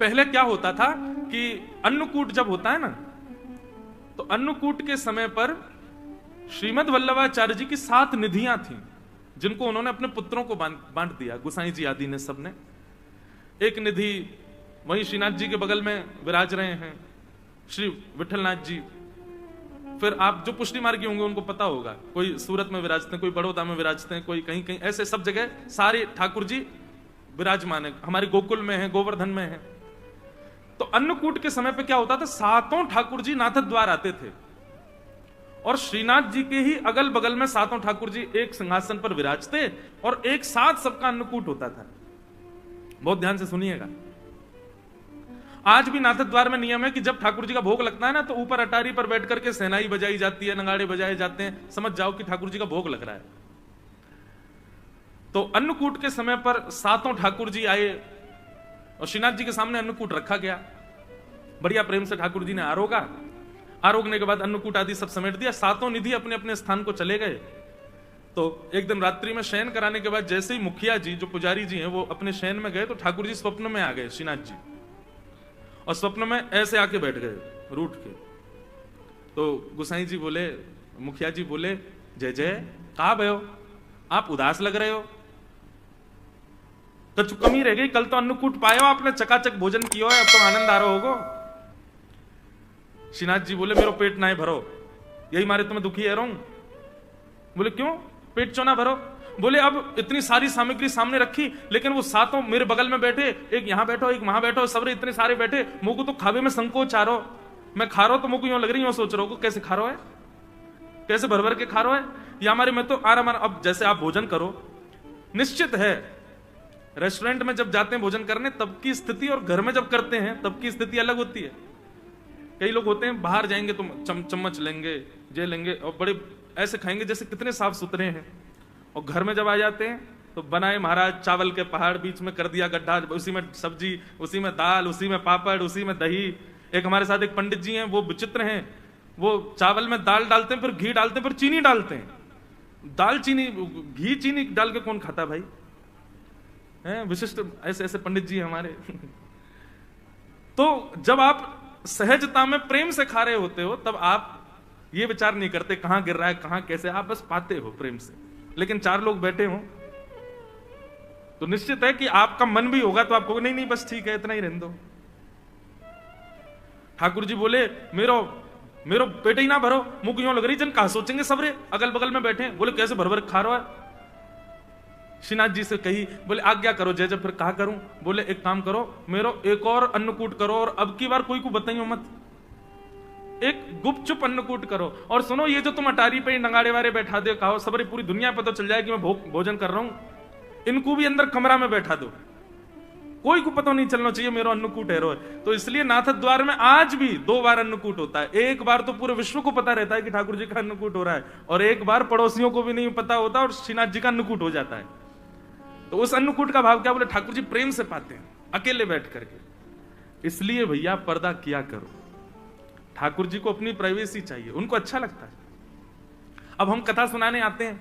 पहले क्या होता था कि अन्नकूट जब होता है ना, तो अन्नकूट के समय पर श्रीमद् वल्लभाचार्य जी की 7 निधियां थीं, जिनको उन्होंने अपने पुत्रों को बांट दिया, गोसाई जी आदि ने सबने। एक निधि वहीं श्रीनाथ जी के बगल में विराज रहे हैं श्री विठलनाथ जी। फिर आप जो पुष्टि मार्गी होंगे उनको पता होगा, कोई सूरत में विराजते हैं, कोई बड़ौदा में विराजते हैं, कोई कहीं कहीं, ऐसे सब जगह सारे ठाकुर जी विराजमान है। हमारे गोकुल में है, गोवर्धन में है। तो अन्नकूट के समय पे क्या होता था, 7 ठाकुर जी नाथ द्वार आते थे और श्रीनाथ जी के ही अगल बगल में 7 ठाकुर जी एक सिंहासन पर विराजते और एक साथ सबका अन्नकूट होता था। बहुत ध्यान से सुनिएगा। आज भी नाथ द्वार में नियम है कि जब ठाकुर जी का भोग लगता है ना, तो ऊपर अटारी पर बैठ करके सेनाई बजाई जाती है, नगाड़े बजाए जाते हैं, समझ जाओ कि ठाकुर जी का भोग लग रहा है। तो अन्नकूट के समय पर 7 ठाकुर जी आए और श्रीनाथ जी के सामने अन्नकूट रखा गया। बढ़िया प्रेम से ठाकुर जी ने आरोगा, आरोगने के बाद अन्नकूट आदि सब समेट दिया। 7 निधि अपने अपने स्थान को चले गए। तो एक दिन रात्रि में शयन कराने के बाद जैसे ही मुखिया जी, जो पुजारी जी हैं, वो अपने शयन में गए, तो ठाकुर जी स्वप्न में आ गए श्रीनाथ जी, और स्वप्न में ऐसे आके बैठ गए रूठ के। तो गोसाई जी बोले, मुखिया जी बोले, जय जय, कहां भयो, आप उदास लग रहे हो, तो कमी रह गई, कल तो अन्नकूट पायो आपने, चकाचक भोजन किया है, अब तो आनंद आ रहा होगा। श्रीनाथ जी बोले, मेरो पेट ना भरो, यही मारे तुम्हें दुखी है रहूं। बोले क्यों, पेट क्यों ना भरो? बोले अब इतनी सारी सामग्री सामने रखी, लेकिन वो 7 मेरे बगल में बैठे, एक यहां बैठो, एक वहां बैठो, सबरे इतने सारे बैठे, मुझको तो खावे में संकोच आ रहा, मैं खा रहा हूं तो मुझको यूं लग रही, यूं सोच रहा हूं कैसे खा रहा है, कैसे भर भर के खा रहा है, या हमारे में तो आराम। अब जैसे आप भोजन करो, निश्चित है रेस्टोरेंट में जब जाते हैं भोजन करने तब की स्थिति और घर में जब करते हैं तब की स्थिति अलग होती है। कई लोग होते हैं बाहर जाएंगे तो चम्मच लेंगे, जे लेंगे और बड़े ऐसे खाएंगे जैसे कितने साफ सुथरे हैं, और घर में जब आ जाते हैं तो बनाए महाराज चावल के पहाड़, बीच में कर दिया गड्ढा, उसी में सब्जी, उसी में दाल, उसी में पापड़, उसी में दही। एक हमारे साथ एक पंडित जी हैं, वो विचित्र हैं, वो चावल में दाल डालते हैं, फिर घी डालते हैं, फिर चीनी डालते हैं। दाल चीनी, घी चीनी डाल के कौन खाता भाई, हैं विशिष्ट ऐसे ऐसे पंडित जी हमारे। तो जब आप सहजता में प्रेम से खा रहे होते हो तब आप ये विचार नहीं करते कहां गिर रहा है, कहां कैसे, आप बस पाते हो प्रेम से। लेकिन 4 लोग बैठे हो तो निश्चित है कि आपका मन भी होगा तो आपको नहीं नहीं बस ठीक है, इतना ही रहने दो। ठाकुर जी बोले, मेरो पेट ही ना भरो, मुंह क्यों लग रही, जन कहा सोचेंगे सबरे अगल बगल में बैठे। बोले कैसे भर भर खा रहा है। श्रीनाथ जी से कही, बोले आज्ञा करो जय जय, फिर कहा करूं। बोले एक काम करो, मेरो एक और अन्नकूट करो, और अब की बार कोई को बताइयो मत, एक गुपचुप अन्नकूट करो। और सुनो, ये जो तुम अटारी पे नगाड़े वारे बैठा दो, कहो सबरी पूरी दुनिया पता चल जाए कि मैं भोजन कर रहा हूं, इनको भी अंदर कमरा में बैठा दो, कोई को पता नहीं चलना चाहिए मेरा अन्नकूट है रो। तो इसलिए नाथ द्वार में आज भी 2 बार अन्नकूट होता है। एक बार तो पूरे विश्व को पता रहता है कि ठाकुर जी का अन्नकूट हो रहा है, और एक बार पड़ोसियों को भी नहीं पता होता और श्रीनाथ जी का अन्नकूट हो जाता है। तो उस अन्नकूट का भाव क्या, बोले ठाकुर जी प्रेम से पाते हैं अकेले बैठ करके। इसलिए भैया पर्दा किया करो, ठाकुर जी को अपनी प्राइवेसी चाहिए, उनको अच्छा लगता है। अब हम कथा सुनाने आते हैं,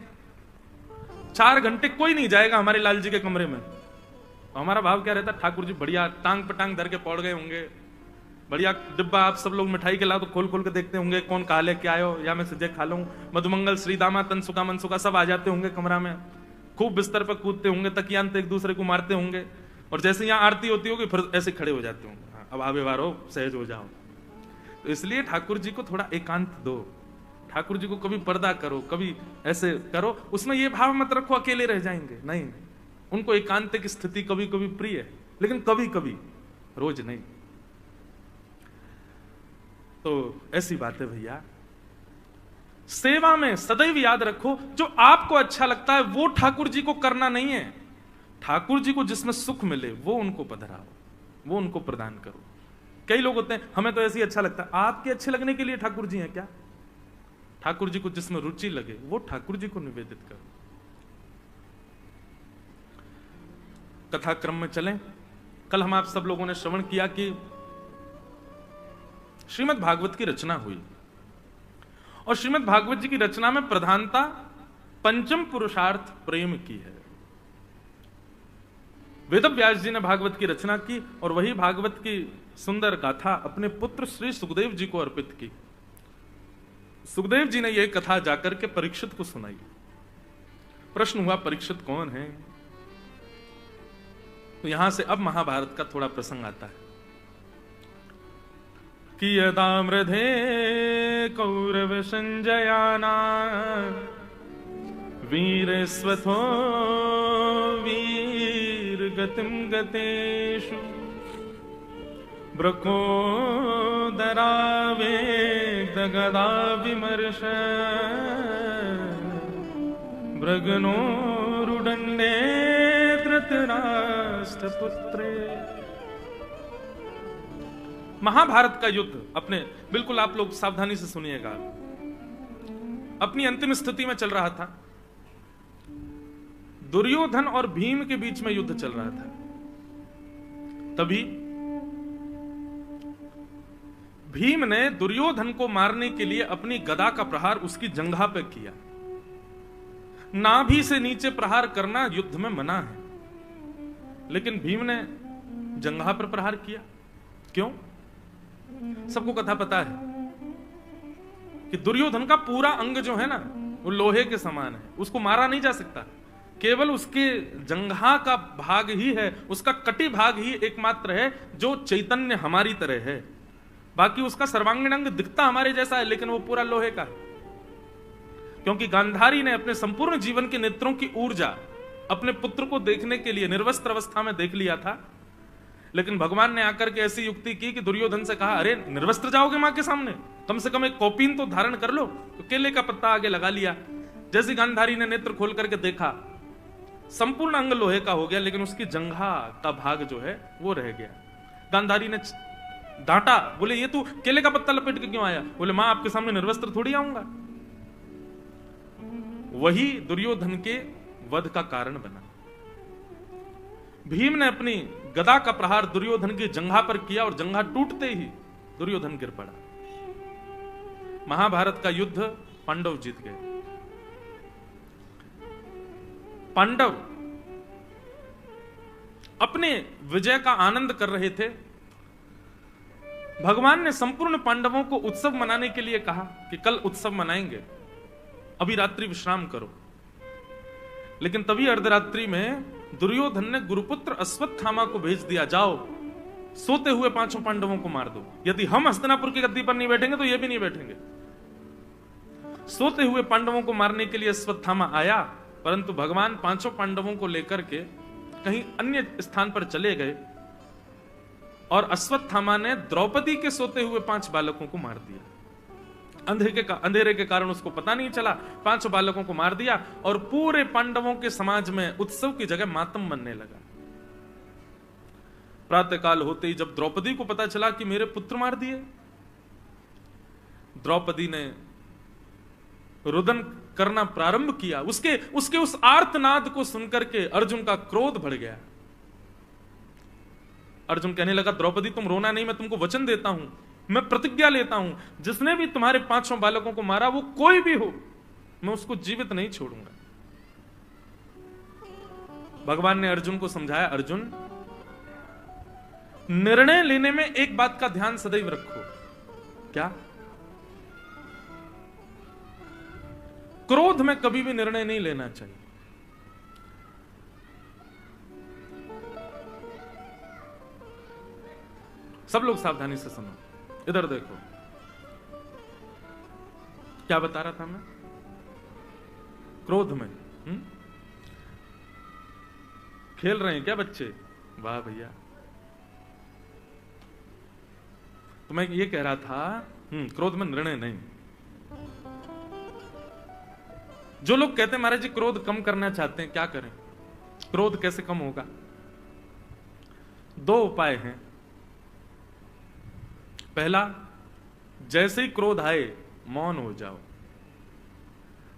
4 घंटे कोई नहीं जाएगा हमारे लाल जी के कमरे में, तो हमारा भाव क्या रहता है, ठाकुर जी बढ़िया टांग पे टांग धर के पौड़ गए होंगे, बढ़िया डिब्बा, आप सब लोग मिठाई के लाओ तो खोल खोल के देखते होंगे कौन कहा ले क्या आयो, या मैं सीधे खा लूं। मधुमंगल, श्रीदामा, तनसुका, मनसुका सब आ जाते होंगे कमरा में, खूब बिस्तर पर कूदते होंगे, तकियान एक दूसरे को मारते होंगे, और जैसे यहाँ आरती होती होगी फिर ऐसे खड़े हो जाते होंगे, हाँ, अब आवे वारो सहज हो जाओ। तो इसलिए ठाकुर जी को थोड़ा एकांत दो, ठाकुर जी को कभी पर्दा करो, कभी ऐसे करो, उसमें ये भाव मत रखो अकेले रह जाएंगे, नहीं, उनको एकांत की स्थिति कभी कभी प्रिय है, लेकिन कभी कभी, रोज नहीं। तो ऐसी बात है भैया, सेवा में सदैव याद रखो जो आपको अच्छा लगता है वो ठाकुर जी को करना नहीं है, ठाकुर जी को जिसमें सुख मिले वो उनको पधराओ, वो उनको प्रदान करो। कई लोग होते हैं हमें तो ऐसे ही अच्छा लगता है, आपके अच्छे लगने के लिए ठाकुर जी हैं क्या? ठाकुर जी को जिसमें रुचि लगे वो ठाकुर जी को निवेदित करो। कथा क्रम में चलें। कल हम आप सब लोगों ने श्रवण किया कि श्रीमद् भागवत की रचना हुई, और श्रीमद् भागवत जी की रचना में प्रधानता पंचम पुरुषार्थ प्रेम की है। वेदव्यास जी ने भागवत की रचना की और वही भागवत की सुंदर गाथा अपने पुत्र श्री सुखदेव जी को अर्पित की। सुखदेव जी ने यह कथा जाकर के परीक्षित को सुनाई। प्रश्न हुआ परीक्षित कौन है? तो यहां से अब महाभारत का थोड़ा प्रसंग आता है कि यदा मृधे कौरव संजयाना वीर स्वथो वीर गतिम गतेषु ब्रको दरावे दगदा विमर्श ब्रगनो रुदंडे धृतराष्ट्रपुत्रे। महाभारत का युद्ध अपने, बिल्कुल आप लोग सावधानी से सुनिएगा, अपनी अंतिम स्थिति में चल रहा था। दुर्योधन और भीम के बीच में युद्ध चल रहा था। तभी भीम ने दुर्योधन को मारने के लिए अपनी गदा का प्रहार उसकी जंघा पर किया। नाभि से नीचे प्रहार करना युद्ध में मना है, लेकिन भीम ने जंघा पर प्रहार किया। क्यों? सबको कथा पता है कि दुर्योधन का पूरा अंग जो है ना, वो लोहे के समान है, उसको मारा नहीं जा सकता। केवल उसके जंघा का भाग ही है, उसका कटी भाग ही एकमात्र है जो चैतन्य हमारी तरह है। बाकी उसका सर्वांगीण अंग दिखता हमारे जैसा है, लेकिन वो पूरा लोहे का है। क्योंकि गांधारी ने अपने संपूर्ण जीवन के नेत्रों की ऊर्जा अपने पुत्र को देखने के लिए निर्वस्त्र अवस्था में देख लिया था, लेकिन भगवान ने आकर के ऐसी युक्ति की कि दुर्योधन से कहा, अरे निर्वस्त्र जाओगे मां के सामने, कम से कम एक कौपीन तो धारण कर लो। तो केले का पत्ता आगे लगा लिया। जैसे गांधारी ने नेत्र खोल करके देखा, संपूर्ण अंग लोहे का हो गया, लेकिन उसकी जंघा का भाग जो है वो रह गया। गांधारी ने डांटा, बोले ये तू केले का पत्ता लपेट के क्यों आया? बोले मां आपके सामने निर्वस्त्र थोड़ी आऊंगा। वही दुर्योधन के वध का कारण बना। भीम ने अपनी गदा का प्रहार दुर्योधन की जंघा पर किया और जंघा टूटते ही दुर्योधन गिर पड़ा। महाभारत का युद्ध पांडव जीत गए। पांडव अपने विजय का आनंद कर रहे थे। भगवान ने संपूर्ण पांडवों को उत्सव मनाने के लिए कहा कि कल उत्सव मनाएंगे, अभी रात्रि विश्राम करो। लेकिन तभी अर्धरात्रि में दुर्योधन ने गुरुपुत्र अश्वत्थामा को भेज दिया, जाओ सोते हुए पांचों पांडवों को मार दो। यदि हम हस्तिनापुर की गद्दी पर नहीं बैठेंगे तो ये भी नहीं बैठेंगे। सोते हुए पांडवों को मारने के लिए अश्वत्थामा आया, परंतु भगवान पांचों पांडवों को लेकर के कहीं अन्य स्थान पर चले गए और अश्वत्थामा ने द्रौपदी के सोते हुए 5 बालकों को मार दिया। अंधेरे के कारण उसको पता नहीं चला, 5 बालकों को मार दिया और पूरे पांडवों के समाज में उत्सव की जगह मातम बनने लगा। प्रातःकाल होते ही जब द्रौपदी को पता चला कि मेरे पुत्र मार दिए, द्रौपदी ने रुदन करना प्रारंभ किया। उसके उस आर्तनाद को सुनकर के अर्जुन का क्रोध बढ़ गया। अर्जुन कहने लगा, द्रौपदी तुम रोना नहीं, मैं तुमको वचन देता हूं, मैं प्रतिज्ञा लेता हूं, जिसने भी तुम्हारे 5 बालकों को मारा, वो कोई भी हो, मैं उसको जीवित नहीं छोड़ूंगा। भगवान ने अर्जुन को समझाया, अर्जुन निर्णय लेने में एक बात का ध्यान सदैव रखो। क्या? क्रोध में कभी भी निर्णय नहीं लेना चाहिए। सब लोग सावधानी से सुनो, इधर देखो। क्या बता रहा था मैं? क्रोध में खेल रहे हैं क्या बच्चे? वाह भैया। तो मैं ये कह रहा था, क्रोध में निर्णय नहीं। जो लोग कहते हैं महाराज जी क्रोध कम करना चाहते हैं, क्या करें, क्रोध कैसे कम होगा? 2 उपाय हैं। पहला, जैसे ही क्रोध आए मौन हो जाओ।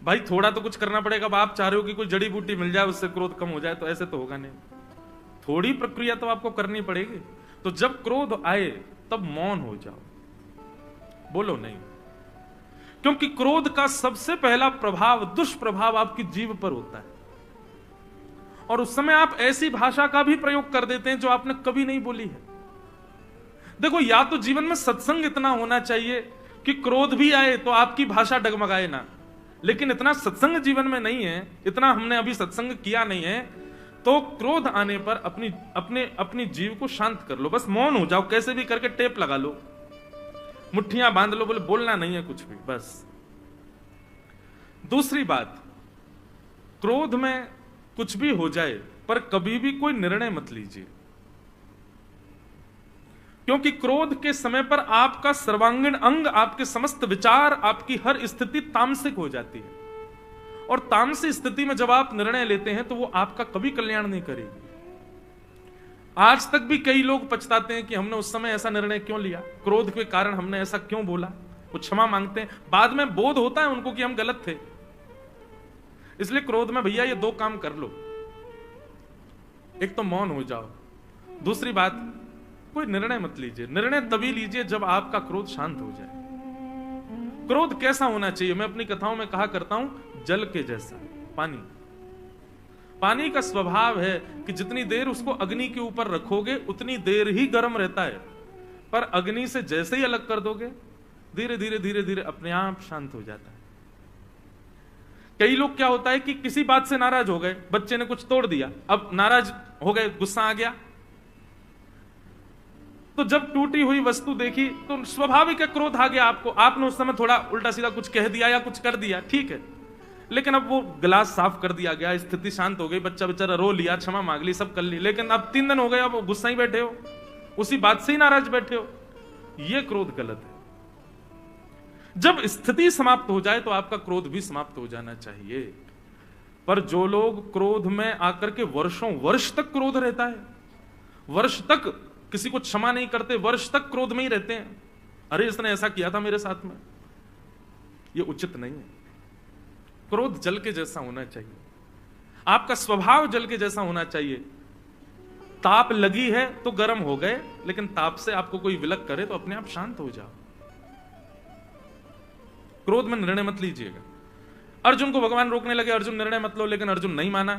भाई थोड़ा तो कुछ करना पड़ेगा। अब आप चाह रहे हो कि कोई जड़ी बूटी मिल जाए उससे क्रोध कम हो जाए, तो ऐसे तो होगा नहीं। थोड़ी प्रक्रिया तो आपको करनी पड़ेगी। तो जब क्रोध आए तब मौन हो जाओ, बोलो नहीं। क्योंकि क्रोध का सबसे पहला प्रभाव, दुष्प्रभाव आपकी जीभ पर होता है। और उस समय आप ऐसी भाषा का भी प्रयोग कर देते हैं जो आपने कभी नहीं बोली है। देखो, या तो जीवन में सत्संग इतना होना चाहिए कि क्रोध भी आए तो आपकी भाषा डगमगाए ना, लेकिन इतना सत्संग जीवन में नहीं है, इतना हमने अभी सत्संग किया नहीं है, तो क्रोध आने पर अपनी जीव को शांत कर लो, बस मौन हो जाओ, कैसे भी करके टेप लगा लो, मुट्ठियां बांध लो, बोले बोलना नहीं है कुछ भी, बस। दूसरी बात, क्रोध में कुछ भी हो जाए पर कभी भी कोई निर्णय मत लीजिए, क्योंकि क्रोध के समय पर आपका सर्वांगीण अंग, आपके समस्त विचार, आपकी हर स्थिति तामसिक हो जाती है, और तामसिक स्थिति में जब आप निर्णय लेते हैं तो वो आपका कभी कल्याण नहीं करेगी। आज तक भी कई लोग पछताते हैं कि हमने उस समय ऐसा निर्णय क्यों लिया, क्रोध के कारण हमने ऐसा क्यों बोला, वो क्षमा मांगते हैं, बाद में बोध होता है उनको कि हम गलत थे। इसलिए क्रोध में भैया ये दो काम कर लो, एक तो मौन हो जाओ, दूसरी बात कोई निर्णय मत लीजिए। निर्णय तभी लीजिए जब आपका क्रोध शांत हो जाए। क्रोध कैसा होना चाहिए, मैं अपनी कथाओं में कहा करता हूं, जल के जैसा। पानी का स्वभाव है कि जितनी देर उसको अग्नि के ऊपर रखोगे उतनी देर ही गर्म रहता है, पर अग्नि से जैसे ही अलग कर दोगे धीरे धीरे धीरे धीरे अपने आप शांत हो जाता है। कई लोग क्या होता है कि किसी बात से नाराज हो गए, बच्चे ने कुछ तोड़ दिया, अब नाराज हो गए, गुस्सा आ गया, तो जब टूटी हुई वस्तु देखी तो स्वाभाविक है क्रोध आ गया आपको, आपने उस समय थोड़ा उल्टा सीधा कुछ कह दिया या कुछ कर दिया, ठीक है, लेकिन अब वो गिलास साफ कर दिया गया, स्थिति शांत हो गई, बच्चा बेचारा रो लिया, क्षमा मांग ली, सब कर ली, लेकिन अब 3 दिन हो गए, अब गुस्सा ही बैठे हो, उसी बात से ही नाराज बैठे हो, ये क्रोध गलत है। जब स्थिति समाप्त हो जाए तो आपका क्रोध भी समाप्त हो जाना चाहिए। पर जो लोग क्रोध में आकर के वर्षों वर्ष तक क्रोध रहता है, वर्ष तक किसी को क्षमा नहीं करते, वर्ष तक क्रोध में ही रहते हैं, अरे इसने ऐसा किया था मेरे साथ में, ये उचित नहीं है। क्रोध जल के जैसा होना चाहिए, आपका स्वभाव जल के जैसा होना चाहिए। ताप लगी है तो गर्म हो गए, लेकिन ताप से आपको कोई विलक करे तो अपने आप शांत हो जाओ। क्रोध में निर्णय मत लीजिएगा। अर्जुन को भगवान रोकने लगे, अर्जुन निर्णय मत लो, लेकिन अर्जुन नहीं माना।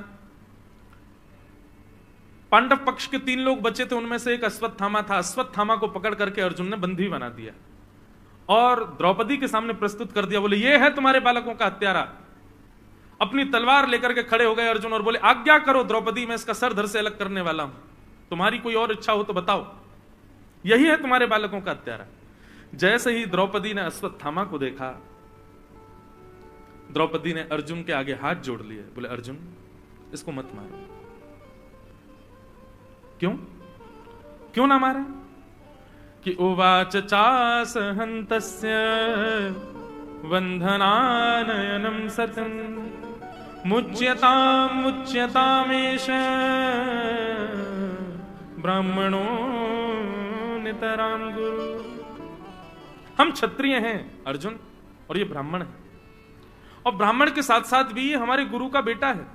पांडव पक्ष के 3 लोग बचे थे, उनमें से एक अश्वत्थामा था, अश्वत्थामा को पकड़ करके अर्जुन ने बंदी बना दिया और द्रौपदी के सामने प्रस्तुत कर दिया, बोले ये है तुम्हारे बालकों का हत्यारा। अपनी तलवार लेकर के खड़े हो गए अर्जुन और बोले आज्ञा करो द्रौपदी, मैं इसका सर धड़ से अलग करने वाला हूं, तुम्हारी कोई और इच्छा हो तो बताओ, यही है तुम्हारे बालकों का हत्यारा। जैसे ही द्रौपदी ने अश्वत्थामा को देखा, द्रौपदी ने अर्जुन के आगे हाथ जोड़ लिए, बोले अर्जुन इसको मत मारो। क्यों ना मारे? कि उवाच चास हन्तस्य वंधनानयनम सतम मुच्यतामेष ब्राह्मणो नितराम गुरु। हम क्षत्रिय हैं अर्जुन, और ये ब्राह्मण है, और ब्राह्मण के साथ साथ भी ये हमारे गुरु का बेटा है।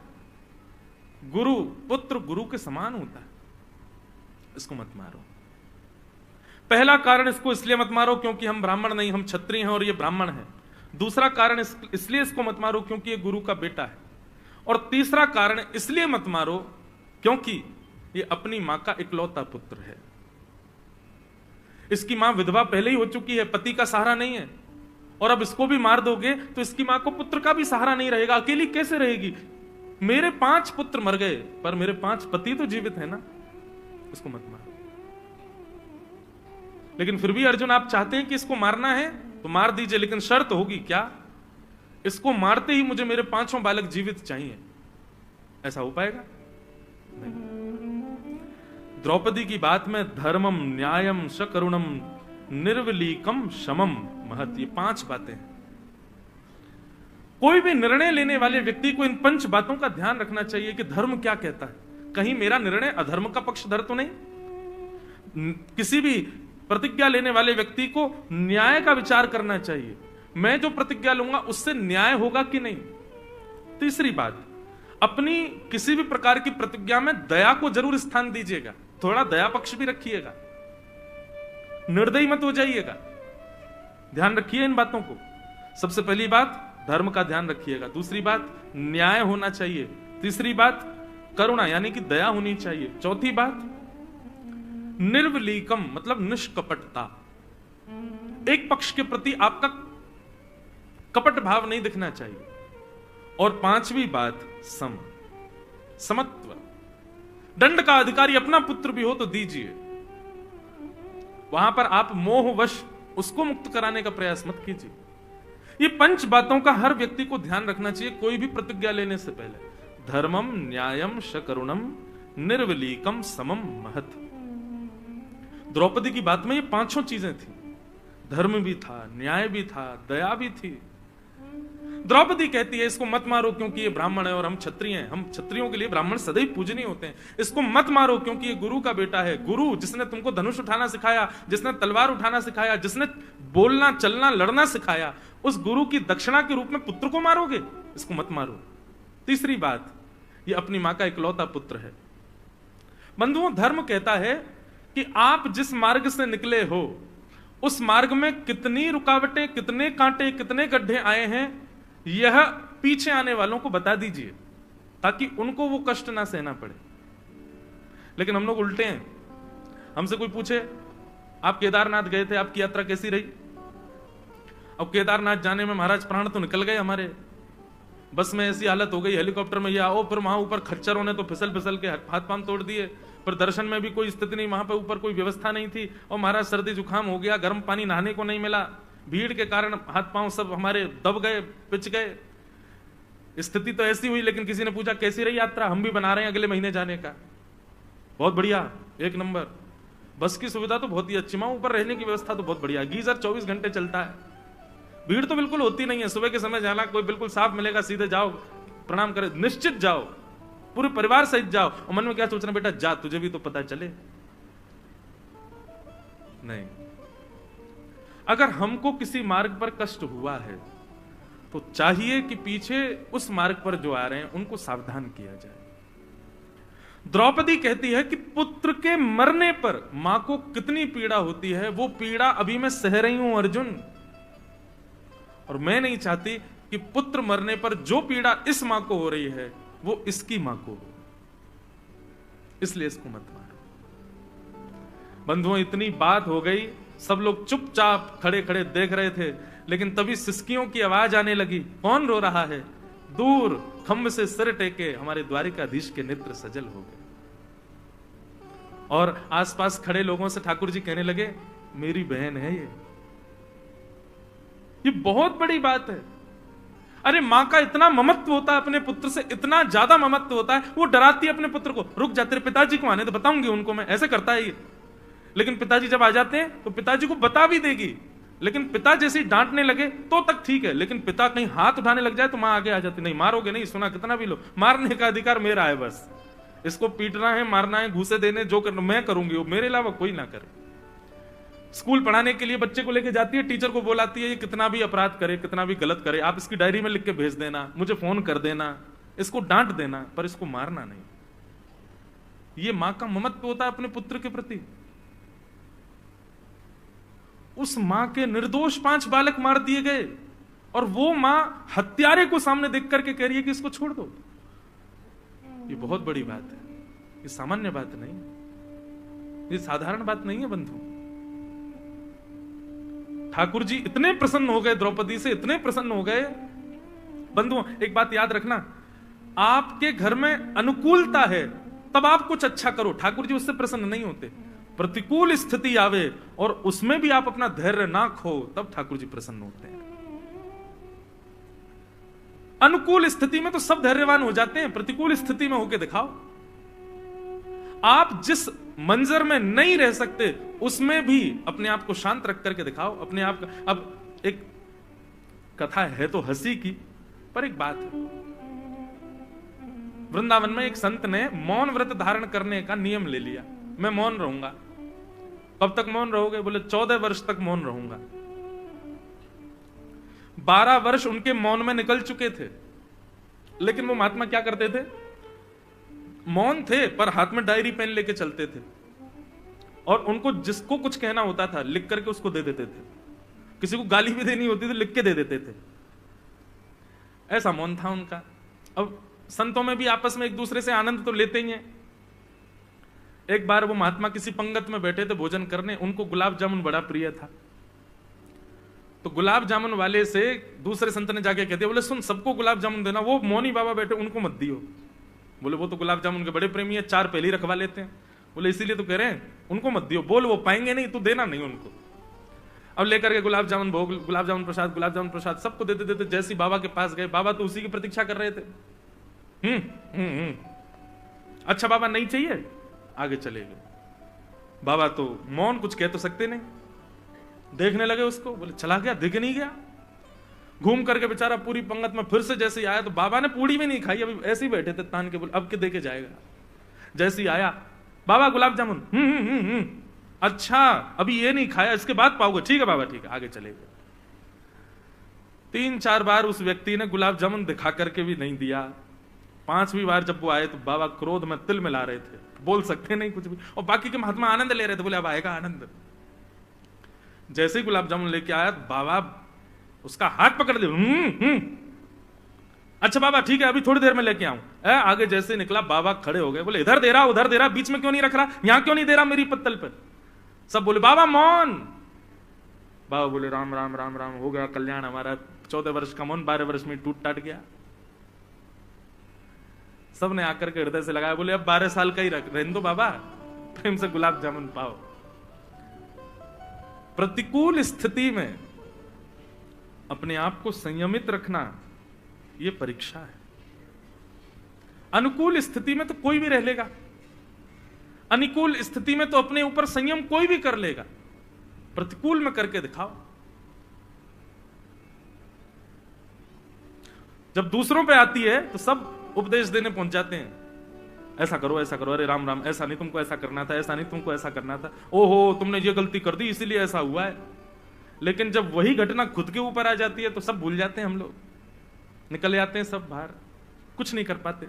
गुरु पुत्र गुरु के समान होता है, इसको मत मारो। पहला कारण इसको इसलिए मत मारो क्योंकि हम ब्राह्मण नहीं, हम क्षत्रिय हैं और ये ब्राह्मण है। दूसरा कारण इसलिए इसको मत मारो क्योंकि ये गुरु का बेटा है। और तीसरा कारण इसलिए मत मारो क्योंकि ये अपनी मां का इकलौता पुत्र है। इसकी मां विधवा पहले ही हो चुकी है, पति का सहारा नहीं है, और अब इसको भी मार दोगे तो इसकी मां को पुत्र का भी सहारा नहीं रहेगा, अकेली कैसे रहेगी? मेरे 5 पुत्र मर गए पर मेरे 5 पति तो जीवित है ना, इसको मत मारो। लेकिन फिर भी अर्जुन आप चाहते हैं कि इसको मारना है तो मार दीजिए, लेकिन शर्त होगी क्या? इसको मारते ही मुझे मेरे 5 बालक जीवित चाहिए। ऐसा हो पाएगा? नहीं। द्रौपदी की बात में धर्मम न्यायम शकरुणम निर्वलीकम शमम महत, ये 5 बातें हैं। कोई भी निर्णय लेने वाले व्यक्ति को इन 5 बातों का ध्यान रखना चाहिए कि धर्म क्या कहता है, कहीं मेरा निर्णय अधर्म का पक्षधर तो नहीं। किसी भी प्रतिज्ञा लेने वाले व्यक्ति को न्याय का विचार करना चाहिए, मैं जो प्रतिज्ञा लूंगा उससे न्याय होगा कि नहीं। तीसरी बात, अपनी किसी भी प्रकार की प्रतिज्ञा में दया को जरूर स्थान दीजिएगा, थोड़ा दया पक्ष भी रखिएगा, निर्दयी मत हो जाइएगा। ध्यान रखिए इन बातों को। सबसे पहली बात धर्म का ध्यान रखिएगा, दूसरी बात न्याय होना चाहिए, तीसरी बात करुणा यानी कि दया होनी चाहिए। चौथी बात, निर्वलीकम मतलब निष्कपटता, एक पक्ष के प्रति आपका कपट भाव नहीं दिखना चाहिए। और पांचवी बात, समत्व, दंड का अधिकारी अपना पुत्र भी हो तो दीजिए, वहां पर आप मोहवश उसको मुक्त कराने का प्रयास मत कीजिए। ये 5 बातों का हर व्यक्ति को ध्यान रखना चाहिए कोई भी प्रतिज्ञा लेने से पहले। धर्मम न्यायम शकरुणम निर्वलीकम समम महत। द्रौपदी की बात में ये 5 चीजें थी, धर्म भी था, न्याय भी था, दया भी थी। द्रौपदी कहती है इसको मत मारो क्योंकि ये ब्राह्मण है और हम क्षत्रिय हैं, हम क्षत्रियों के लिए ब्राह्मण सदैव पूजनीय होते हैं। इसको मत मारो क्योंकि ये गुरु का बेटा है। गुरु जिसने तुमको धनुष उठाना सिखाया, जिसने तलवार उठाना सिखाया, जिसने बोलना चलना लड़ना सिखाया, उस गुरु की दक्षिणा के रूप में पुत्र को मारोगे, इसको मत मारो। तीसरी बात, ये अपनी मां का इकलौता पुत्र है। बंधुओं, धर्म कहता है कि आप जिस मार्ग से निकले हो उस मार्ग में कितनी रुकावटें, कितने कांटे, कितने गड्ढे आए हैं, यह पीछे आने वालों को बता दीजिए ताकि उनको वो कष्ट ना सहना पड़े। लेकिन हम लोग उल्टे हैं। हमसे कोई पूछे आप केदारनाथ गए थे, आपकी यात्रा कैसी रही? अब केदारनाथ जाने में महाराज प्राण तो निकल गए हमारे, बस में ऐसी हालत हो गई, हेलीकॉप्टर में ये आओ, फिर वहां ऊपर खच्चरों ने तो फिसल फिसल के हाथ पांव तोड़ दिए, पर दर्शन में भी कोई स्थिति नहीं, वहां पे ऊपर कोई व्यवस्था नहीं थी, और महाराज सर्दी जुकाम हो गया, गर्म पानी नहाने को नहीं मिला, भीड़ के कारण हाथ पांव सब हमारे दब गए, पिच गए। स्थिति तो ऐसी हुई। लेकिन किसी ने पूछा कैसी रही यात्रा? हम भी बना रहे हैं अगले महीने जाने का। बहुत बढ़िया, एक नंबर। बस की सुविधा तो बहुत ही अच्छी, वहां ऊपर रहने की व्यवस्था तो बहुत बढ़िया, गीजर 24 घंटे चलता है, भीड़ तो बिल्कुल होती नहीं है। सुबह के समय जाना, कोई बिल्कुल साफ मिलेगा, सीधे जाओ, प्रणाम करे, निश्चित जाओ, पूरे परिवार सहित जाओ। और मन में क्या सोचना, बेटा जा, तुझे भी तो पता चले। नहीं, अगर हमको किसी मार्ग पर कष्ट हुआ है तो चाहिए कि पीछे उस मार्ग पर जो आ रहे हैं उनको सावधान किया जाए। द्रौपदी कहती है कि पुत्र के मरने पर मां को कितनी पीड़ा होती है, वो पीड़ा अभी मैं सह रही हूं अर्जुन, और मैं नहीं चाहती कि पुत्र मरने पर जो पीड़ा इस मां को हो रही है वो इसकी मां को हो, इसलिए इसको मत मारो। बंधुओं, इतनी बात हो गई, सब लोग चुपचाप खड़े खड़े देख रहे थे, लेकिन तभी सिसकियों की आवाज आने लगी। कौन रो रहा है? दूर खंभ से सिर टेके हमारे द्वारिकाधीश के नेत्र सजल हो गए। और आसपास खड़े लोगों से ठाकुर जी कहने लगे, मेरी बहन है ये बहुत बड़ी बात है। अरे मां का इतना ममत्व होता है अपने पुत्र से, इतना ज्यादा ममत्व होता है, वो डराती है अपने पुत्र को, रुक जा तेरे पिताजी को आने तो बताऊंगी उनको मैं, ऐसे करता है ये। लेकिन पिताजी जब आ जाते हैं तो पिताजी को बता भी देगी, लेकिन पिता जैसे डांटने लगे तो तक ठीक है, लेकिन पिता कहीं हाथ उठाने लग जाए तो मां आगे आ जाती, नहीं मारोगे नहीं, सुना कितना भी लो, मारने का अधिकार मेरा है, बस इसको पीटना है, मारना है, घूसे देने, जो करना मैं करूंगी, वो मेरे अलावा कोई ना करे। स्कूल पढ़ाने के लिए बच्चे को लेके जाती है, टीचर को बुलाती है, ये कितना भी अपराध करे, कितना भी गलत करे, आप इसकी डायरी में लिख के भेज देना, मुझे फोन कर देना, इसको डांट देना, पर इसको मारना नहीं। ये मां का ममत्व होता है अपने पुत्र के प्रति। उस मां के निर्दोष 5 बालक मार दिए गए, और वो मां हत्यारे को सामने देख करके कह रही है कि इसको छोड़ दो। ये बहुत बड़ी बात है, ये सामान्य बात नहीं, ये साधारण बात नहीं है बंधु। ठाकुर जी इतने प्रसन्न हो गए द्रौपदी से, इतने प्रसन्न हो गए। बंधुओं, एक बात याद रखना, आपके घर में अनुकूलता है तब आप कुछ अच्छा करो, ठाकुर जी उससे प्रसन्न नहीं होते। प्रतिकूल स्थिति आवे और उसमें भी आप अपना धैर्य ना खो, तब ठाकुर जी प्रसन्न होते हैं। अनुकूल स्थिति में तो सब धैर्यवान हो जाते हैं, प्रतिकूल स्थिति में होके दिखाओ। आप जिस मंजर में नहीं रह सकते उसमें भी अपने आप को शांत रख करके दिखाओ, अपने आप का। अब एक कथा है तो हंसी की, पर एक बात है, वृंदावन में एक संत ने मौन व्रत धारण करने का नियम ले लिया, मैं मौन रहूंगा। कब तक मौन रहोगे? बोले 14 वर्ष तक मौन रहूंगा। 12 वर्ष उनके मौन में निकल चुके थे, लेकिन वो महात्मा क्या करते थे? मौन थे पर हाथ में डायरी पेन लेके चलते थे, और उनको जिसको कुछ कहना होता था लिख करके उसको दे देते थे। किसी को गाली भी देनी होती थी लिख के दे देते थे। ऐसा मौन था उनका। अब संतों में भी आपस में एक दूसरे से आनंद तो लेते ही हैं। एक बार वो महात्मा किसी पंगत में बैठे थे भोजन करने, उनको गुलाब जामुन बड़ा प्रिय था। तो गुलाब जामुन वाले से दूसरे संत ने जाके कह दिया, बोले सुन, सबको गुलाब जामुन देना, वो मौनी बाबा बैठे उनको मत दियो। बोले वो तो गुलाब जामुन के बड़े प्रेमी है, 4 पहले ही रखवा लेते हैं। बोले इसीलिए तो कह रहे हैं उनको मत दियो। बोल वो पाएंगे नहीं, तू देना नहीं उनको। अब लेकर के गुलाब जामुन भोग, गुलाब जामुन प्रसाद सबको देते देते जैसे बाबा के पास गए, बाबा तो उसी की प्रतीक्षा कर रहे थे। अच्छा बाबा नहीं चाहिए, आगे चले गए। बाबा तो मौन, कुछ कह तो सकते नहीं। देखने लगे उसको, बोले चला गया, दिख नहीं गया। घूम करके बेचारा पूरी पंगत में फिर से जैसे ही आया, तो बाबा ने पूड़ी भी नहीं खाई, अभी ऐसे ही बैठे थे तान के, बोले अब के दे के जाएगा। जैसे ही आया, बाबा गुलाब जामुन, अच्छा अभी ये नहीं खाया, इसके बाद पाओगे, ठीक है बाबा ठीक है, आगे चले गए। 3-4 बार उस व्यक्ति ने गुलाब जामुन दिखा करके भी नहीं दिया। 5वीं बार जब वो आए तो बाबा क्रोध में तिल मिला रहे थे, बोल सकते नहीं कुछ भी, और बाकी के महात्मा आनंद ले रहे थे, बोले अब आएगा आनंद। जैसे ही गुलाब जामुन लेके आया तो बाबा उसका हाथ पकड़ दिया, अच्छा बाबा ठीक है, अभी थोड़ी देर में लेके आऊं। आगे जैसे निकला, बाबा खड़े हो गए, बोले इधर दे रहा उधर दे रहा, बीच में क्यों नहीं रख रहा, यहां क्यों नहीं दे रहा मेरी पत्तल पर। सब बोले बाबा मौन। बाबा बोले राम राम राम राम, हो गया कल्याण हमारा, 14 वर्ष का मौन 12 वर्ष में टूट टाट गया। सब ने आकर के हृदय से लगाया, बोले अब 12 साल का ही रहने दो बाबा, प्रेम से गुलाब जामुन पाओ। प्रतिकूल स्थिति में अपने आप को संयमित रखना यह परीक्षा है। अनुकूल स्थिति में तो कोई भी रह लेगा, अनुकूल स्थिति में तो अपने ऊपर संयम कोई भी कर लेगा, प्रतिकूल में करके दिखाओ। जब दूसरों पे आती है तो सब उपदेश देने पहुंच जाते हैं, ऐसा करो अरे राम राम, ऐसा नहीं तुमको ऐसा करना था, ऐसा नहीं तुमको ऐसा करना था, ओहो तुमने ये गलती कर दी इसीलिए ऐसा हुआ है। लेकिन जब वही घटना खुद के ऊपर आ जाती है तो सब भूल जाते हैं, हम लोग निकल जाते हैं सब बाहर, कुछ नहीं कर पाते।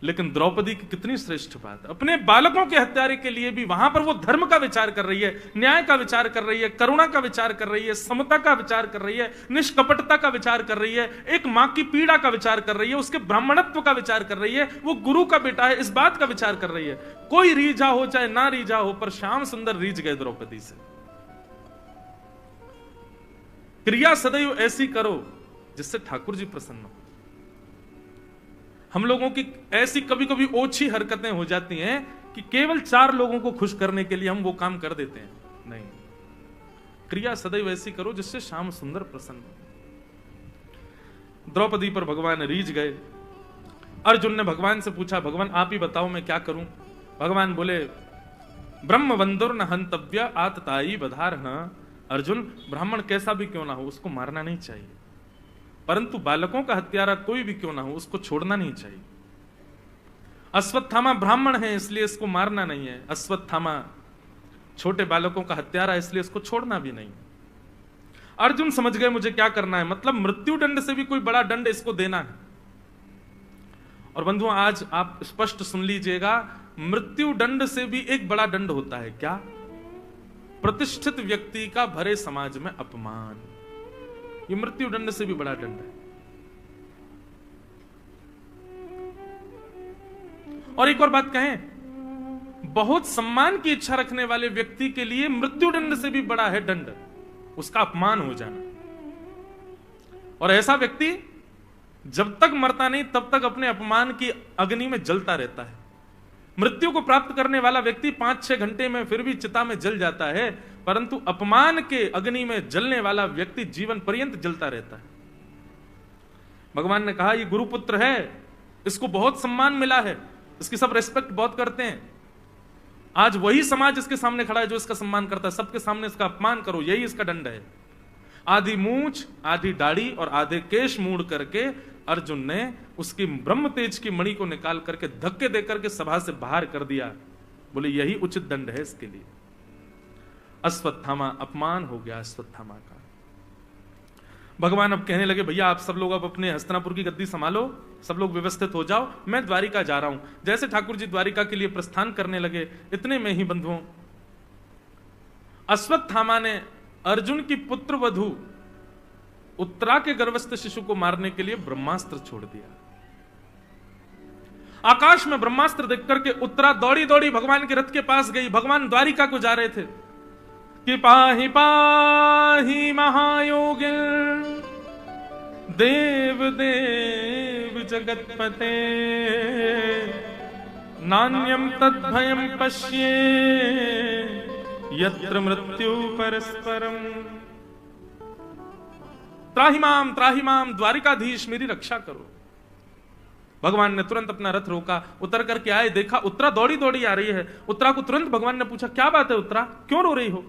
लेकिन द्रौपदी की कितनी श्रेष्ठ बात, अपने बालकों के हत्यारे के लिए भी वहां पर वो धर्म का विचार कर रही है, न्याय का विचार कर रही है, करुणा का विचार कर रही है, समता का विचार कर रही है, निष्कपटता का विचार कर रही है, एक मां की पीड़ा का विचार कर रही है, उसके ब्राह्मणत्व का विचार कर रही है, वो गुरु का बेटा है इस बात का विचार कर रही है। कोई रीझा हो चाहे ना रीझा हो, पर श्याम सुंदर रीझ गए द्रौपदी से। क्रिया सदैव ऐसी करो जिससे ठाकुर जी प्रसन्न हो। हम लोगों की ऐसी कभी कभी ओछी हरकतें हो जाती हैं कि केवल 4 लोगों को खुश करने के लिए हम वो काम कर देते हैं, नहीं, क्रिया सदैव ऐसी करो जिससे श्याम सुंदर प्रसन्न हो। द्रौपदी पर भगवान रीझ गए। अर्जुन ने भगवान से पूछा, भगवान आप ही बताओ मैं क्या करूं। भगवान बोले, ब्रह्म बंधुर न हंतव्य आतताई बधारह। अर्जुन, ब्राह्मण कैसा भी क्यों ना हो उसको मारना नहीं चाहिए, परंतु बालकों का हत्यारा कोई भी क्यों ना हो उसको छोड़ना नहीं चाहिए। अश्वत्थामा ब्राह्मण है इसलिए इसको मारना नहीं है, अश्वत्थामा छोटे बालकों का हत्यारा इसलिए इसको छोड़ना भी नहीं। अर्जुन समझ गए मुझे क्या करना है, मतलब मृत्यु दंड से भी कोई बड़ा दंड इसको देना है। और बंधुओं आज आप स्पष्ट सुन लीजिएगा, मृत्यु दंड से भी एक बड़ा दंड होता है, क्या? प्रतिष्ठित व्यक्ति का भरे समाज में अपमान। ये मृत्यु दंड से भी बड़ा दंड है। और एक और बात कहें, बहुत सम्मान की इच्छा रखने वाले व्यक्ति के लिए मृत्यु दंड से भी बड़ा है दंड उसका अपमान हो जाना। और ऐसा व्यक्ति जब तक मरता नहीं तब तक अपने अपमान की अग्नि में जलता रहता है। मृत्यु को प्राप्त करने वाला व्यक्ति 5-6 घंटे में फिर भी चिता में जल जाता है, परंतु अपमान के अग्नि में जलने वाला व्यक्ति जीवन पर्यंत जलता रहता है। भगवान ने कहा, ये गुरुपुत्र है, इसको बहुत सम्मान मिला है, इसकी सब रेस्पेक्ट बहुत करते हैं। आज वही समाज इसके सामने खड़ा है जो इसका सम्मान करता है, सबके सामने इसका अपमान करो, यही इसका दंड है। आधी मूंछ, आधी दाढ़ी और आधे केश मूड़ करके अर्जुन ने उसकी ब्रह्म तेज की मणि को निकाल करके धक्के देकर के सभा से बाहर कर दिया। बोले यही उचित दंड है इसके लिए। अश्वत्थामा, अपमान हो गया अश्वत्थामा का। भगवान अब कहने लगे, भैया आप सब लोग अब अपने हस्तिनापुर की गद्दी संभालो, सब लोग व्यवस्थित हो जाओ, मैं द्वारिका जा रहा हूं। जैसे ठाकुर जी द्वारिका के लिए प्रस्थान करने लगे, इतने में ही बंधुओं अश्वत्थामा ने अर्जुन की पुत्र वधू उत्तरा के गर्भस्थ शिशु को मारने के लिए ब्रह्मास्त्र छोड़ दिया। आकाश में ब्रह्मास्त्र देख करके उत्तरा दौड़ी दौड़ी भगवान के रथ के पास गई। भगवान द्वारिका को जा रहे थे कि पाहि पाहि महायोगिन देव देव जगतपते नान्यम तद्भयम पश्ये यत्र मृत्यु परस्परम। त्राहि माम द्वारिकाधीश, मेरी रक्षा करो। भगवान ने तुरंत अपना रथ रोका, उतर करके आए, देखा उत्तरा दौड़ी दौड़ी आ रही है। उत्तरा को तुरंत भगवान ने पूछा, क्या बात है उत्तरा, क्यों रो रही हो?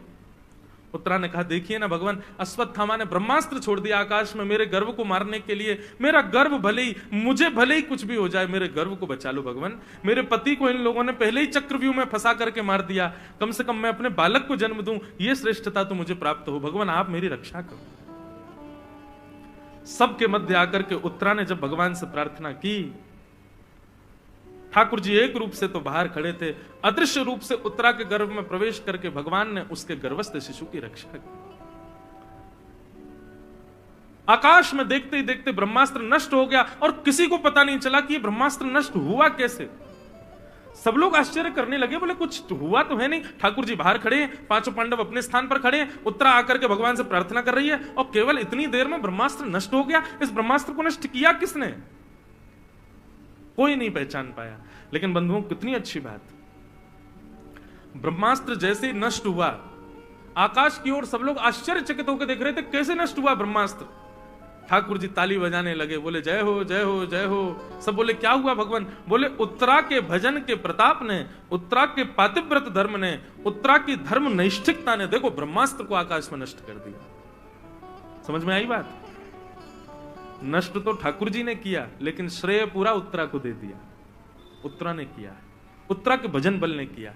उत्तरा ने कहा, देखिए ना भगवान, अश्वत्थामा ने ब्रह्मास्त्र छोड़ दिया आकाश में मेरे गर्व को मारने के लिए। मेरा गर्व भले ही, मुझे भले ही कुछ भी हो जाए, मेरे गर्व को बचा लो भगवान। मेरे पति को इन लोगों ने पहले ही चक्रव्यूह में फंसा करके मार दिया, कम से कम मैं अपने बालक को जन्म दूं, यह श्रेष्ठता तो मुझे प्राप्त हो। भगवान आप मेरी रक्षा करो। सबके मध्य आकर के उत्तरा ने जब भगवान से प्रार्थना की, ठाकुर जी एक रूप से तो बाहर खड़े थे, अदृश्य रूप से उत्तरा के गर्भ में प्रवेश करके भगवान ने उसके गर्भस्थ शिशु की रक्षा की। आकाश में देखते ही देखते ब्रह्मास्त्र नष्ट हो गया और किसी को पता नहीं चला कि यह ब्रह्मास्त्र नष्ट हुआ कैसे। सब लोग आश्चर्य करने लगे, बोले कुछ हुआ तो है नहीं। ठाकुर जी बाहर खड़े हैं, पांचों पांडव अपने स्थान पर खड़े हैं, उत्तरा आकर के भगवान से प्रार्थना कर रही है और केवल इतनी देर में ब्रह्मास्त्र नष्ट हो गया। इस ब्रह्मास्त्र को नष्ट किया किसने? कोई नहीं पहचान पाया। लेकिन बंधुओं, कितनी अच्छी बात, ब्रह्मास्त्र जैसे ही नष्ट हुआ, आकाश की ओर सब लोग आश्चर्यचकित होकर देख रहे थे, कैसे नष्ट हुआ ब्रह्मास्त्र। ठाकुर जी ताली बजाने लगे, बोले जय हो जय हो जय हो। सब बोले क्या हुआ भगवान? बोले उत्तरा के भजन के प्रताप ने, उत्तरा के पातिव्रत धर्म ने, उत्तरा की धर्म नैष्ठिकता ने देखो ब्रह्मास्त्र को आकाश में नष्ट कर दिया। समझ में आई बात? नष्ट तो ठाकुर जी ने किया, लेकिन श्रेय पूरा उत्तरा को दे दिया। उत्तरा ने किया, उत्तरा के भजन बल ने किया।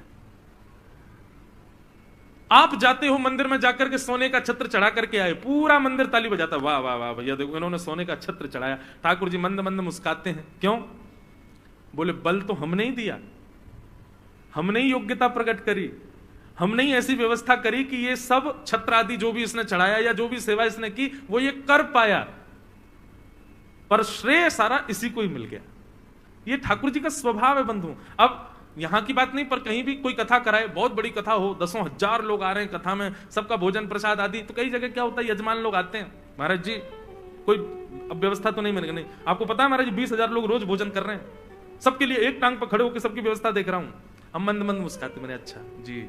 आप जाते हो मंदिर में जाकर के सोने का छत्र चढ़ा करके आए, पूरा मंदिर ताली बजाता, वाह वाह वाह भैया देखो इन्होंने सोने का छत्र चढ़ाया। ठाकुर जी मंद मंद मुस्काते हैं, क्यों? बोले बल तो हमने ही दिया, हमने ही योग्यता प्रकट करी, हमने ही ऐसी व्यवस्था करी कि ये सब छत्र आदि जो भी इसने चढ़ाया या जो भी सेवा इसने की वो ये कर पाया, पर श्रेय सारा इसी को ही मिल गया। ये ठाकुर जी का स्वभाव है बंधु। अब यहां की बात नहीं, पर कहीं भी कोई कथा कराए, बहुत बड़ी कथा हो, दसों हजार लोग आ रहे हैं कथा में, सबका भोजन प्रसाद आदि, तो कई जगह क्या होता है, यजमान लोग आते हैं, महाराज जी कोई अब व्यवस्था तो नहीं मिलेगी। नहीं, आपको पता है महाराज जी 20,000 लोग रोज भोजन कर रहे हैं, सबके लिए एक टांग पर खड़े होकर सबकी व्यवस्था देख रहा हूं। हम मंद मंद मुस्कुराते, मैंने अच्छा जी।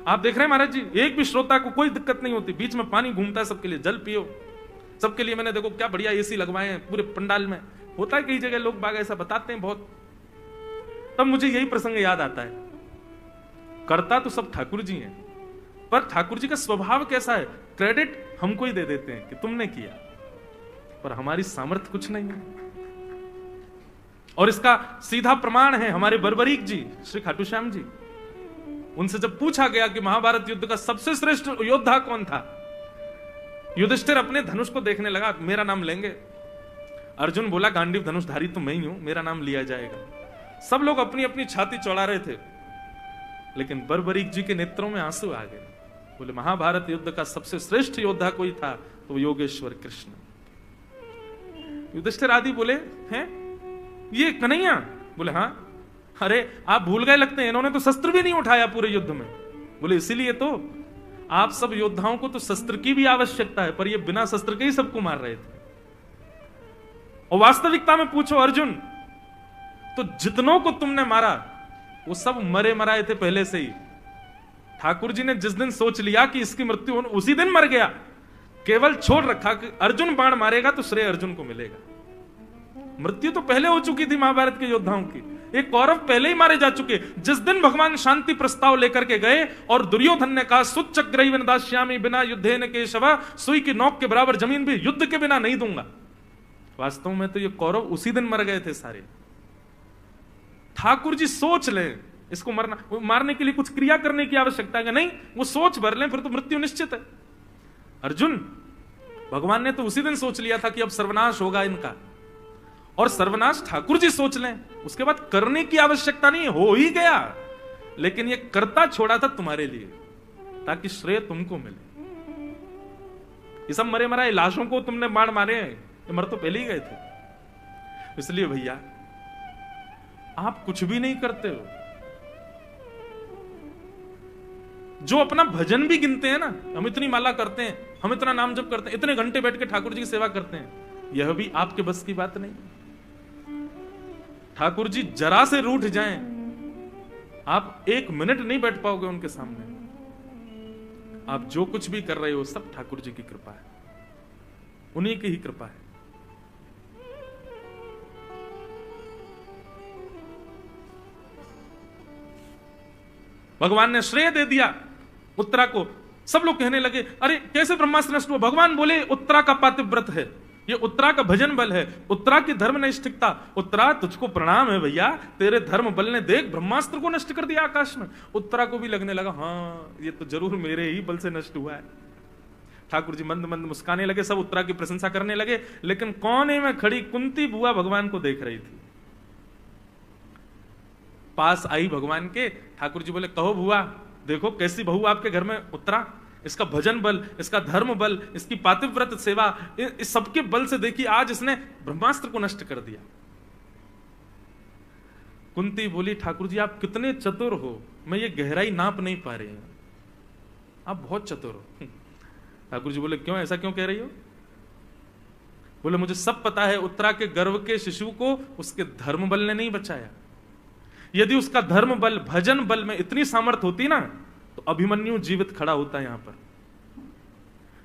आप देख रहे हैं महाराज जी, एक भी श्रोता को कोई दिक्कत नहीं होती, बीच में पानी घूमता है सबके लिए, जल पियो सबके लिए। मैंने देखो क्या बढ़िया एसी लगवाए हैं पूरे पंडाल में। होता है कई जगह लोग बाग ऐसा बताते हैं बहुत। तब मुझे यही प्रसंग याद आता है, करता तो सब ठाकुर जी हैं, पर ठाकुर जी का स्वभाव कैसा है, क्रेडिट हमको ही दे देते हैं कि तुमने किया, पर हमारी सामर्थ्य कुछ नहीं है। और इसका सीधा प्रमाण है हमारे बर्बरीक जी श्री खाटू श्याम जी। उनसे जब पूछा गया कि महाभारत युद्ध का सबसे श्रेष्ठ योद्धा कौन था, युधिष्ठिर अपने धनुष को देखने लगा, मेरा नाम लेंगे? अर्जुन बोला गांडीव धनुषधारी तो मैं ही हूं, मेरा नाम लिया जाएगा। सब लोग अपनी अपनी छाती चौड़ा रहे थे, लेकिन बर्बरीक जी के नेत्रों में आंसू आ गए। बोले महाभारत युद्ध का सबसे श्रेष्ठ योद्धा कोई था तो योगेश्वर कृष्ण। युधिष्ठिर आदि बोले हैं ये कन्हैया? बोले हाँ। अरे आप भूल गए लगते हैं, इन्होंने तो शस्त्र भी नहीं उठाया पूरे युद्ध में। बोले इसीलिए तो आप सब योद्धाओं को तो शस्त्र की भी आवश्यकता है, पर ये बिना शस्त्र के ही सबको मार रहे थे। और वास्तविकता में पूछो अर्जुन, तो जितनों को तुमने मारा वो सब मरे मराए थे पहले से ही। ठाकुर जी ने जिस दिन सोच लिया कि इसकी मृत्यु हो, उसी दिन मर गया, केवल छोड़ रखा कि अर्जुन बाण मारेगा तो श्रेय अर्जुन को मिलेगा। मृत्यु तो पहले हो चुकी थी महाभारत के योद्धाओं की, एक कौरव पहले ही मारे जा चुके। जिस दिन भगवान शांति प्रस्ताव लेकर के गए और दुर्योधन ने कहा सुच्चग्रैवन दास्यामि बिना युद्धेन केशव, सुई की नोक के बराबर जमीन भी युद्ध के बिना नहीं दूंगा, वास्तव में तो ये कौरव उसी दिन मर गए थे सारे। ठाकुर जी सोच लें इसको मारने के लिए कुछ क्रिया करने की आवश्यकता है नहीं, वो सोच भर लें फिर तो मृत्यु निश्चित है। अर्जुन, भगवान ने तो उसी दिन सोच लिया था कि अब सर्वनाश होगा इनका, और सर्वनाश ठाकुर जी सोच लें, उसके बाद करने की आवश्यकता नहीं, हो ही गया। लेकिन ये करता छोड़ा था तुम्हारे लिए ताकि श्रेय तुमको मिले। ये सब मरे मराए लाशों को तुमने बाण मारे हैं, ये मर तो पहले ही गए थे। इसलिए भैया आप कुछ भी नहीं करते हो, जो अपना भजन भी गिनते हैं ना, हम इतनी माला करते हैं, हम इतना नाम जप करते हैं, इतने घंटे बैठ के ठाकुर जी की सेवा करते हैं, यह भी आपके बस की बात नहीं। ठाकुर जी जरा से रूठ जाएं, आप 1 मिनट नहीं बैठ पाओगे उनके सामने। आप जो कुछ भी कर रहे हो सब ठाकुर जी की कृपा है, उन्हीं की ही कृपा है। भगवान ने श्रेय दे दिया उत्तरा को। सब लोग कहने लगे अरे कैसे ब्रह्मास्त्र नष्ट हुआ? भगवान बोले उत्तरा का पातिव्रत है, ये उत्तरा का भजन बल है, उत्तरा की धर्म निष्ठिकता। उत्तरा तुझको प्रणाम है भैया, तेरे धर्म बल ने देख ब्रह्मास्त्र को नष्ट कर दिया आकाश में। उत्तरा को भी लगने लगा हाँ ये तो जरूर मेरे ही बल से नष्ट हुआ है। ठाकुर जी मंद मंद मुस्काने लगे, सब उत्तरा की प्रशंसा करने लगे, लेकिन कोने में खड़ी कुंती बुआ भगवान को देख रही थी। पास आई भगवान के, ठाकुर जी बोले कहो बुआ, देखो कैसी बहू आपके घर में उत्तरा, इसका भजन बल, इसका धर्म बल, इसकी पातिव्रत सेवा, इस सबके बल से देखिए आज इसने ब्रह्मास्त्र को नष्ट कर दिया। कुंती बोली ठाकुर जी आप कितने चतुर हो, मैं ये गहराई नाप नहीं पा रही हूं, आप बहुत चतुर हो। ठाकुर जी बोले क्यों, ऐसा क्यों कह रही हो? बोले मुझे सब पता है, उत्तरा के गर्भ के शिशु को उसके धर्म बल ने नहीं बचाया। यदि उसका धर्म बल भजन बल में इतनी सामर्थ होती ना तो अभिमन्यु जीवित खड़ा होता है यहां पर।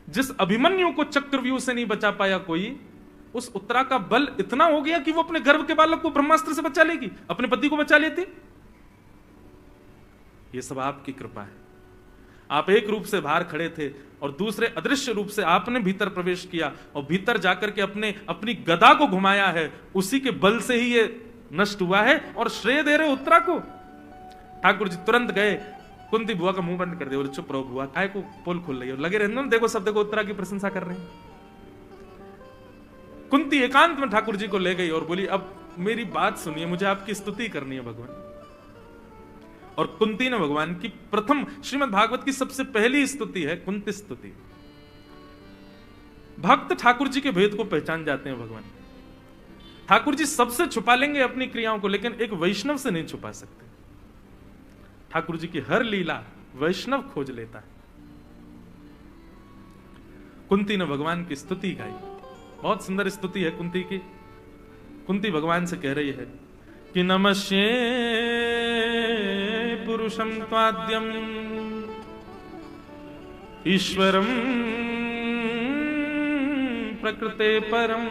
जिस अभिमन्यु को चक्रव्यूह से नहीं बचा पाया कोई, उस उत्तरा का बल इतना हो गया कि वो अपने गर्भ के बालक को ब्रह्मास्त्र से बचा लेगी, अपने पति को बचा लेती। ये सब आपकी कृपा है। आप एक रूप से बाहर खड़े थे और दूसरे अदृश्य रूप से आपने भीतर प्रवेश किया और भीतर जाकर के अपनी गदा को घुमाया है, उसी के बल से ही ये नष्ट हुआ है और श्रेय दे रहे उत्तरा को। ठाकुर जी तुरंत गए, कुंती बुआ का मुंह बंद कर दिया, चुप रहो बुआ, काय को पोल खुल रही है, लगे रहने दो, देखो सब देखो उत्तरा की प्रशंसा कर रहे हैं। कुंती एकांत में ठाकुर जी को ले गई और बोली अब मेरी बात सुनिए, मुझे आपकी स्तुति करनी है भगवान। और कुंती ने भगवान की प्रथम, श्रीमद् भागवत की सबसे पहली स्तुति है कुंती स्तुति। भक्त ठाकुर जी के भेद को पहचान जाते हैं भगवान। ठाकुर जी सबसे छुपा लेंगे अपनी क्रियाओं को, लेकिन एक वैष्णव से नहीं छुपा सकते। ठाकुर जी की हर लीला वैष्णव खोज लेता है। कुंती ने भगवान की स्तुति गाई, बहुत सुंदर स्तुति है कुंती की। कुंती भगवान से कह रही है कि नमस्ये पुरुषम त्वाद्यम ईश्वरम प्रकृते परम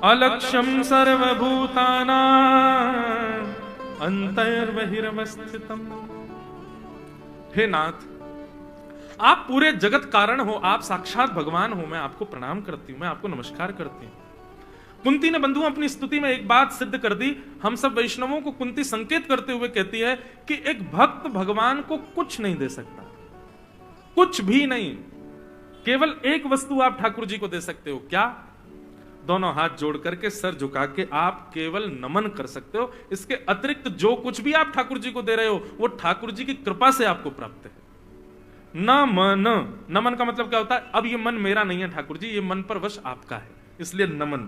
अलक्ष्यम सर्वभूतानां अंतर्बहिरवस्थितम। हे नाथ, आप पूरे जगत कारण हो, आप साक्षात भगवान हो, मैं आपको प्रणाम करती हूं, मैं आपको नमस्कार करती हूं। कुंती ने बंधुओं अपनी स्तुति में एक बात सिद्ध कर दी। हम सब वैष्णवों को कुंती संकेत करते हुए कहती है कि एक भक्त भगवान को कुछ नहीं दे सकता, कुछ भी नहीं। केवल एक वस्तु आप ठाकुर जी को दे सकते हो, क्या? दोनों हाथ जोड़ करके सर झुका के आप केवल नमन कर सकते हो। इसके अतिरिक्त जो कुछ भी आप ठाकुर जी को दे रहे हो वो ठाकुर जी की कृपा से आपको प्राप्त है। नमन, नमन का मतलब क्या होता है? अब ये मन मेरा नहीं है ठाकुर जी, ये मन पर वश आपका है, इसलिए नमन।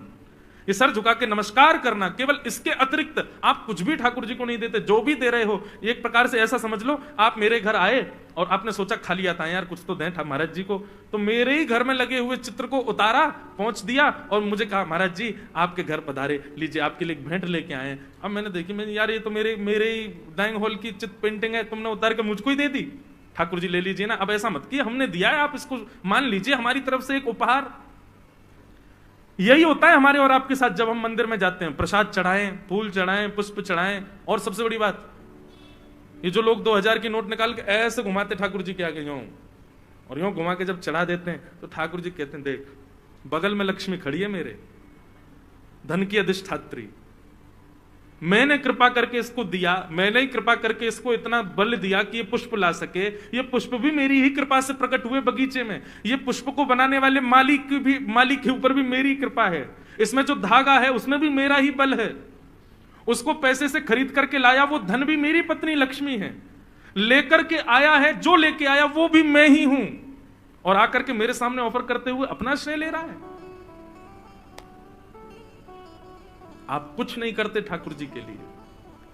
ये सर झुका के नमस्कार करना, केवल इसके अतिरिक्त आप कुछ भी ठाकुर जी को नहीं देते। जो भी दे रहे हो एक प्रकार से ऐसा समझ लो, आप मेरे घर आए और आपने सोचा खाली आता है यार कुछ तो दें महाराज जी को, तो मेरे ही घर में लगे हुए चित्र को उतारा, पहुंच दिया और मुझे कहा महाराज जी आपके घर पधारे, लीजिए आपके लिए भेंट लेके आए। अब मैंने देखी, मैंने यार ये तो मेरे ही डाइनिंग हॉल की चित्र पेंटिंग है, तुमने उतार के मुझको ही दे दी। ठाकुर जी ले लीजिए ना, अब ऐसा मत किए, हमने दिया है, आप इसको मान लीजिए हमारी तरफ से एक उपहार। यही होता है हमारे और आपके साथ जब हम मंदिर में जाते हैं, प्रसाद चढ़ाएं, फूल चढ़ाएं, पुष्प चढ़ाएं, और सबसे बड़ी बात ये जो लोग 2000 की नोट निकाल के ऐसे घुमाते ठाकुर जी के आगे यूं और यूं घुमा के जब चढ़ा देते हैं तो ठाकुर जी कहते हैं देख बगल में लक्ष्मी खड़ी है मेरे, धन की अधिष्ठात्री, मैंने कृपा करके इसको दिया, मैंने ही कृपा करके इसको इतना बल दिया कि ये पुष्प ला सके। ये पुष्प भी मेरी ही कृपा से प्रकट हुए बगीचे में। ये पुष्प को बनाने वाले मालिक के ऊपर भी मेरी कृपा है। इसमें जो धागा है उसमें भी मेरा ही बल है। उसको पैसे से खरीद करके लाया वो धन भी मेरी पत्नी लक्ष्मी है। लेकर के आया है, जो लेके आया वो भी मैं ही हूं। और आकर के मेरे सामने ऑफर करते हुए अपना श्रेय ले रहा है। आप कुछ नहीं करते ठाकुर जी के लिए,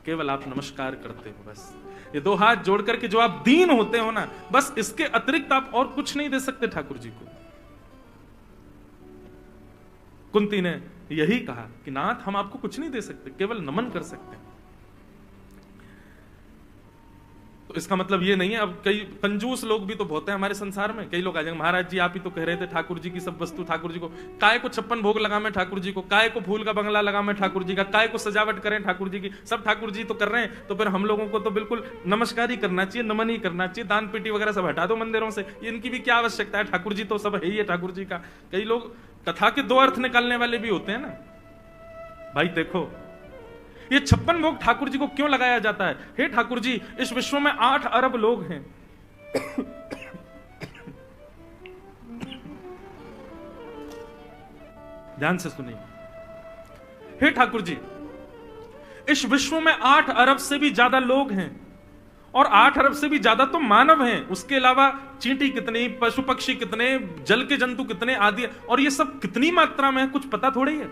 केवल आप नमस्कार करते हो बस। ये दो हाथ जोड़ करके जो आप दीन होते हो ना, बस इसके अतिरिक्त आप और कुछ नहीं दे सकते ठाकुर जी को। कुंती ने यही कहा कि नाथ हम आपको कुछ नहीं दे सकते, केवल नमन कर सकते हैं। तो इसका मतलब ये नहीं है, अब कई कंजूस लोग भी तो बहुत हैं हमारे संसार में। कई लोग आ जाएंगे, महाराज जी आप ही तो कह रहे थे ठाकुर जी की सब वस्तु ठाकुर जी को, काय को 56 भोग लगा मैं ठाकुर जी को, काय को फूल का बंगला लगा मैं ठाकुर जी का, काय को सजावट करें ठाकुर जी की, सब ठाकुर जी तो कर रहे हैं, तो फिर हम लोगों को तो बिल्कुल नमस्कार ही करना चाहिए, नमन ही करना चाहिए, दान पेटी वगैरह सब हटा दो मंदिरों से, इनकी भी क्या आवश्यकता है, ठाकुर जी तो सब है ही है ठाकुर जी का। कई लोग कथा के दो अर्थ निकालने वाले भी होते हैं ना। भाई देखो, ये 56 भोग ठाकुर जी को क्यों लगाया जाता है? हे ठाकुर जी, इस विश्व में 8 अरब लोग हैं। ध्यान से सुनिए। हे ठाकुर जी, इस विश्व में 8 अरब से भी ज्यादा लोग हैं, और 8 अरब से भी ज्यादा तो मानव हैं। उसके अलावा चींटी कितनी, पशु पक्षी कितने, जल के जंतु कितने आदि, और ये सब कितनी मात्रा में है कुछ पता थोड़ी है।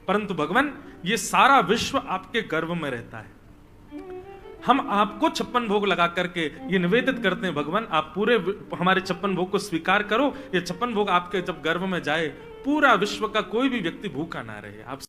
परंतु भगवान, ये सारा विश्व आपके गर्भ में रहता है। हम आपको 56 भोग लगा करके ये निवेदित करते हैं, भगवान आप पूरे हमारे 56 भोग को स्वीकार करो। ये 56 भोग आपके जब गर्भ में जाए, पूरा विश्व का कोई भी व्यक्ति भूखा ना रहे। आप